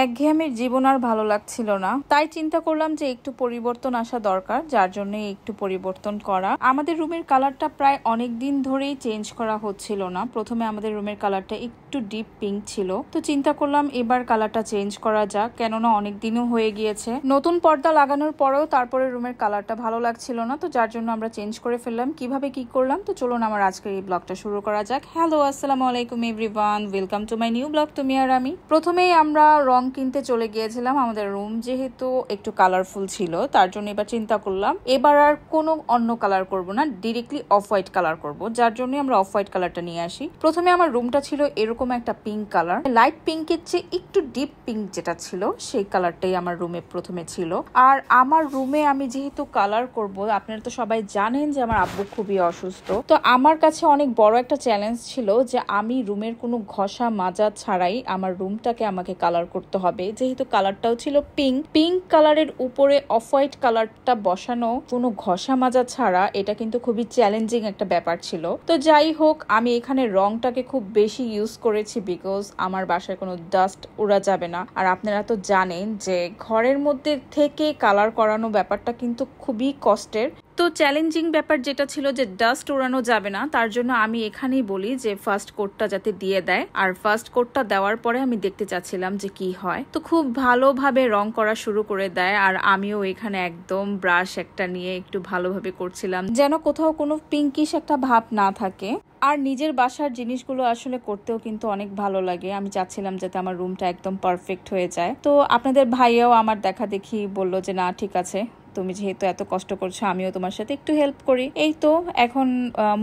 একঘেয়েমির জীবন আর ভালো লাগছিল না, তাই চিন্তা করলাম যে একটু পরিবর্তন আসা দরকার, যার জন্য একটু পরিবর্তন করা। আমাদের রুমের কালারটা প্রায় অনেক দিন ধরেই চেঞ্জ করা হচ্ছিল না। প্রথমে আমাদের রুমের কালারটা একটু ডিপ পিঙ্ক ছিল, তো চিন্তা করলাম এবার কালারটা চেঞ্জ করা যাক, কেননা অনেক দিনও হয়ে গিয়েছে। নতুন পর্দা লাগানোর পরেও তারপরে রুমের কালারটা ভালো লাগছিল না, তো যার জন্য আমরা চেঞ্জ করে ফেললাম। কিভাবে কি করলাম, তো চলুন আমার আজকের এই ব্লগটা শুরু করা যাক। হ্যালো, আসসালামু আলাইকুম everyone, welcome to my new blog তুমি আর আমি। প্রথমেই আমরা রং কিনতে চলে গিয়েছিলাম। আমাদের রুম যেহেতু একটু কালারফুল ছিল, তার জন্য এবার চিন্তা করলাম এবার আর কোনো অন্য কালার করব না, ডিরেক্টলি অফ হোয়াইট কালার করব, যার জন্য আমরা অফ হোয়াইট কালারটা নিয়ে আসি। প্রথমে আমার রুমটা ছিল এরকম একটা পিঙ্ক কালার, লাইট পিঙ্কের চেয়ে একটু ডিপ পিঙ্ক যেটা ছিল সেই কালারটাই আমার রুমে প্রথমে ছিল। আর আমার রুমে আমি যেহেতু কালার করব, আপনারা তো সবাই জানেন যে আমার আব্বু খুবই অসুস্থ, তো আমার কাছে অনেক বড় একটা চ্যালেঞ্জ ছিল যে আমি রুমের কোনো ঘষা মাজা ছাড়াই আমার রুমটাকে আমাকে কালার করতে হবে। যেহেতু কালারটাও ছিল পিঙ্ক, পিঙ্ক কালারের উপরে অফ হোয়াইট কালারটা বসানো কোনো ঘষা মাজা ছাড়া, এটা কিন্তু খুবই চ্যালেঞ্জিং একটা ব্যাপার ছিল। তো যাই হোক, আমি এখানে রংটাকে খুব বেশি ইউজ করেছি বিকজ আমার বাসায় কোনো ডাস্ট উড়া যাবে না। আর আপনারা তো জানেন যে ঘরের মধ্যে থেকে কালার করানো ব্যাপারটা কিন্তু খুবই কষ্টের। তো চ্যালেঞ্জিং ব্যাপার যেটা ছিল যে ডাস্ট উড়ানো যাবে না, তার জন্য আমি এখানেই বলি যে ফার্স্ট কোটটা যাতে দিয়ে দেয়। আর ফার্স্ট কোটটা দেওয়ার পরে আমি দেখতে চাচ্ছিলাম যে কি হয়, তো খুব ভালোভাবে রং করা শুরু করে দেয়। আর আমিও এখানে একদম ব্রাশ একটা নিয়ে একটু ভালোভাবে করছিলাম, যেন কোথাও কোনো পিঙ্কিশ একটা ভাব না থাকে। আর নিজের বাসার জিনিসগুলো আসলে করতেও কিন্তু অনেক ভালো লাগে। আমি চাচ্ছিলাম যাতে আমার রুমটা একদম পারফেক্ট হয়ে যায়। তো আপনাদের ভাইয়াও আমার দেখা দেখি বললো যে না ঠিক আছে, তুমি যেহেতু এত কষ্ট করছো আমিও তোমার সাথে একটু হেল্প করি। এই তো এখন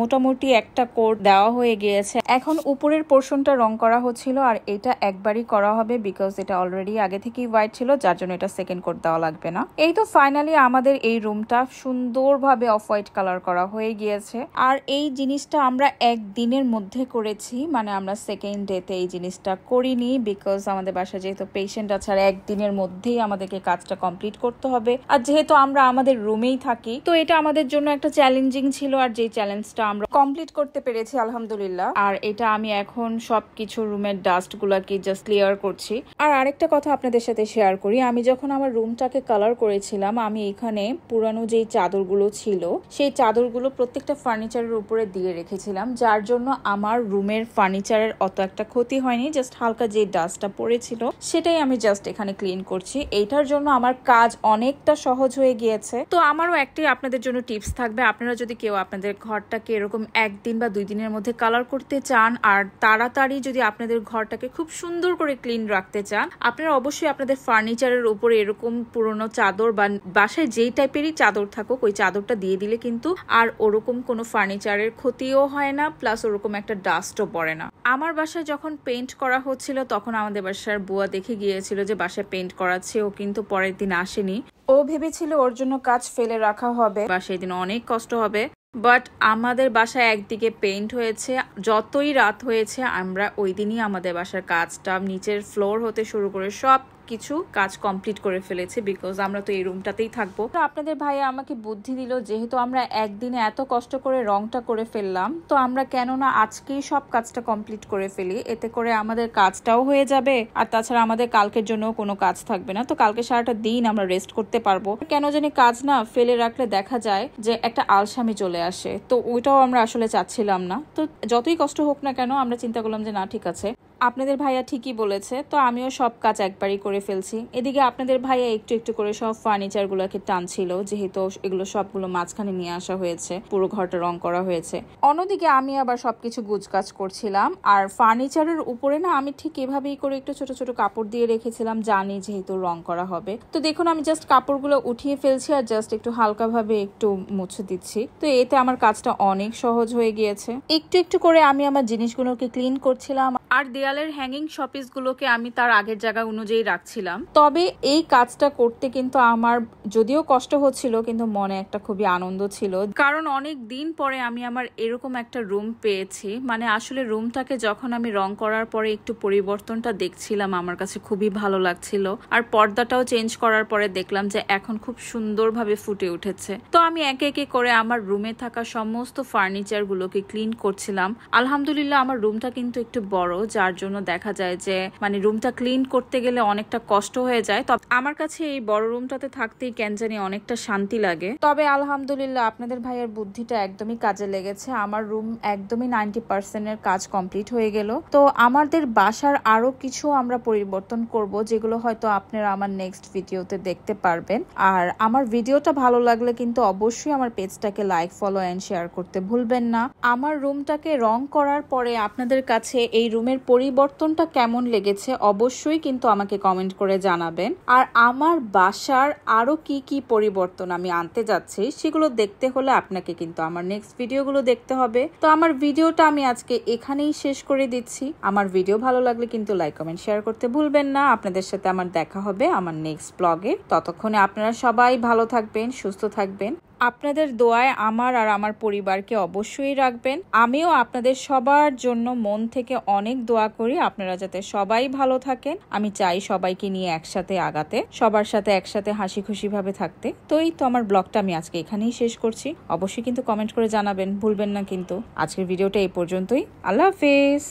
মোটামুটি একটা কোট দেওয়া হয়ে গিয়েছে। এখন উপরের পোর্শনটা রং করা হচ্ছিল, আর এটা একবারই করা হবে বিকজ এটা অলরেডি আগে থেকেই হোয়াইট ছিল, যার জন্য এটা সেকেন্ড কোট দেওয়া লাগবে না। এই তো ফাইনালি আমাদের এই রুমটা সুন্দরভাবে অফ হোয়াইট কালার করা হয়ে গিয়েছে। আর এই জিনিসটা আমরা একদিনের মধ্যে করেছি, মানে আমরা সেকেন্ড ডেতে এই জিনিসটা করিনি বিকজ আমাদের বাসায় যেহেতু পেশেন্ট আছে আর একদিনের মধ্যেই আমাদেরকে কাজটা কমপ্লিট করতে হবে। আর যেহেতু আমরা আমাদের রুমেই থাকি, তো এটা আমাদের জন্য একটা চ্যালেঞ্জিং ছিল, আর যে চ্যালেঞ্জটা আমরা কমপ্লিট করতে পেরেছি আলহামদুলিল্লাহ। আর এটা আমি এখন সবকিছু রুমের ডাস্ট গুলাকে জাস্ট ক্লিয়ার করছি। আর আরেকটা কথা আপনাদের সাথে শেয়ার করি, আমি যখন আমার রুমটাকে কালার করেছিলাম, আমি এখানে পুরানো যেই চাদরগুলো ছিল সেই চাদরগুলো প্রত্যেকটা ফার্নিচারের উপরে দিয়ে রেখেছিলাম, যার জন্য আমার রুমের ফার্নিচারের অত একটা ক্ষতি হয়নি। জাস্ট হালকা যে ডাস্টটা পড়েছিল সেটাই আমি জাস্ট এখানে ক্লিন করছি। এইটার জন্য আমার কাজ অনেকটা সহজ হয়ে গিয়েছে। তো আমারও একটি আপনাদের জন্য টিপস থাকবে, আপনারা যদি কেউ আপনাদের ঘরটাকে এরকম একদিন বা 2 দিনের মধ্যে কালার করতে চান আর তাড়াতাড়ি যদি আপনাদের ঘরটাকে খুব সুন্দর করে ক্লিন রাখতে চান, আপনারা অবশ্যই আপনাদের ফার্নিচারের উপরে এরকম পুরনো চাদর বা বাসায় যেই টাইপেরই চাদর থাকুক ওই চাদরটা দিয়ে দিলে কিন্তু আর ওরকম কোনো ফার্নিচারের ক্ষতিও হয় না, প্লাস ওরকম একটা ডাস্টও পড়ে না। আমার বাসায় যখন পেইন্ট করা হচ্ছিল তখন আমাদের বাসার বুয়া দেখে গিয়েছিল যে বাসায় পেইন্ট করাচ্ছে, ও কিন্তু পরের দিন আসেনি। ও ভেবেছিল ওর জন্য কাজ ফেলে রাখা হবে বা সেদিন অনেক কষ্ট হবে, বাট আমাদের বাসায় একদিকে পেইন্ট হয়েছে, যতই রাত হয়েছে আমরা ওই দিনই আমাদের বাসার কাজটা নিচের ফ্লোর হতে শুরু করে সব কিছু কাজ কমপ্লিট করে ফেলেছে বিকজ আমরা তো এই রুমটাতেই থাকবো। আপনাদের ভাইয়া আমাকে বুদ্ধি দিল, যেহেতু আমরা একদিনে এত কষ্ট করে রংটা করে ফেললাম, তো আমরা কেননা আজকেই সব কাজটা কমপ্লিট করে ফেলি, এতে করে আমাদের কাজটাও হয়ে যাবে আর তাছাড়া আমাদের কালকের জন্য কোনো কাজ থাকবে না। তো কালকে সারাটা দিন আমরা রেস্ট করতে পারবো। কেন জানি কাজ না ফেলে রাখলে দেখা যায় যে একটা আলসামি চলে আসে, তো ওইটাও আমরা আসলে চাচ্ছিলাম না। তো যতই কষ্ট হোক না কেন আমরা চিন্তা করলাম যে না ঠিক আছে, আপনাদের ভাইয়া ঠিকই বলেছে, তো আমিও সব কাজ একবারই করে ফেলছি। এদিকে আপনাদের ভাইয়া একটু একটু করে সব ফার্নিচার গুলোকে টানছিল, যেহেতু এগুলো সবগুলো মাঝখানে নিয়ে আসা হয়েছে, পুরো ঘরটা রং করা হয়েছে। অন্যদিকে আমি আবার সবকিছু গুজকাজ করছিলাম। আর ফার্নিচারের উপরে না আমি ঠিক এভাবেই করে একটু ছোট ছোট কাপড় দিয়ে রেখেছিলাম, জানি যেহেতু রং করা হবে। তো দেখুন আমি জাস্ট কাপড়গুলো উঠিয়ে ফেলছি আর জাস্ট একটু হালকা ভাবে একটু মুছে দিচ্ছি, তো এতে আমার কাজটা অনেক সহজ হয়ে গিয়েছে। একটু একটু করে আমি আমার জিনিসগুলোকে ক্লিন করছিলাম আর দেয়ালের হ্যাঙ্গিং শপিস গুলোকে আমি তার আগের জায়গা অনুযায়ী রাখছিলাম। তবে এই কাজটা করতে কিন্তু আমার যদিও কষ্ট হচ্ছিল, কিন্তু মনে একটা খুবই আনন্দ ছিল, কারণ অনেক দিন পরে আমি আমার এরকম একটা রুম পেয়েছি। মানে আসলে রুমটাকে যখন আমি রং করার পরে একটু পরিবর্তনটা দেখছিলাম, আমার কাছে খুবই ভালো লাগছিল। আর পর্দাটাও চেঞ্জ করার পরে দেখলাম যে এখন খুব সুন্দরভাবে ফুটে উঠেছে। তো আমি একে একে করে আমার রুমে থাকা সমস্ত ফার্নিচার গুলোকে ক্লিন করছিলাম। আলহামদুলিল্লাহ আমার রুমটা কিন্তু একটু বড়, যার জন্য দেখা যায় যে মানে রুমটা ক্লিন করতে গেলে অনেকটা কষ্ট হয়ে যায়। তবে আমার কাছে এই বড় রুমটাতে থাকতেই কেন জানি অনেকটা শান্তি লাগে। তবে আলহামদুলিল্লাহ আপনাদের ভাইয়ের বুদ্ধিটা একদমই কাজে লেগেছে। আমার রুম একদমই 90% এর কাজ কমপ্লিট হয়ে গেল। তো আমাদের বাসার আরো কিছু আমরা পরিবর্তন করব, যেগুলো হয়তো আপনারা আমার নেক্সট ভিডিওতে দেখতে পারবেন। আর আমার ভিডিওটা ভালো লাগলে কিন্তু অবশ্যই আমার পেজটাকে লাইক, ফলো এন্ড শেয়ার করতে ভুলবেন না। আমার রুমটাকে রং করার পরে আপনাদের কাছে এই রুমের পরিবর্তনটা কেমন লেগেছে অবশ্যই কিন্তু আমাকে কমেন্ট করে জানাবেন। আর আমার বাসার আরো কি কি পরিবর্তন আমি আনতে যাচ্ছি সেগুলো দেখতে হলে আপনাকে কিন্তু আমার নেক্সট ভিডিওগুলো দেখতে হবে। তো আমার ভিডিওটা আমি আজকে এখানেই শেষ করে দিচ্ছি। আমার ভিডিও ভালো লাগলে কিন্তু লাইক, কমেন্ট, শেয়ার করতে ভুলবেন না। আপনাদের সাথে আমার দেখা হবে আমার নেক্সট ব্লগে। ততক্ষণে আপনারা সবাই ভালো থাকবেন, সুস্থ থাকবেন। আপনাদের দোয়ায় আমার আর আমার পরিবারকে অবশ্যই রাখবেন। আমিও আপনাদের সবার জন্য মন থেকে অনেক দোয়া করি আপনারা যাতে সবাই ভালো থাকেন। আমি চাই সবাইকে নিয়ে একসাথে আগাতে, সবার সাথে একসাথে হাসি খুশি ভাবে থাকতে। তো এই তো আমার ব্লগটা আমি আজকে এখানেই শেষ করছি। অবশ্যই কিন্তু কমেন্ট করে জানাবেন ভুলবেন না কিন্তু। আজকের ভিডিওটা এই পর্যন্তই। আল্লাহ হাফেজ।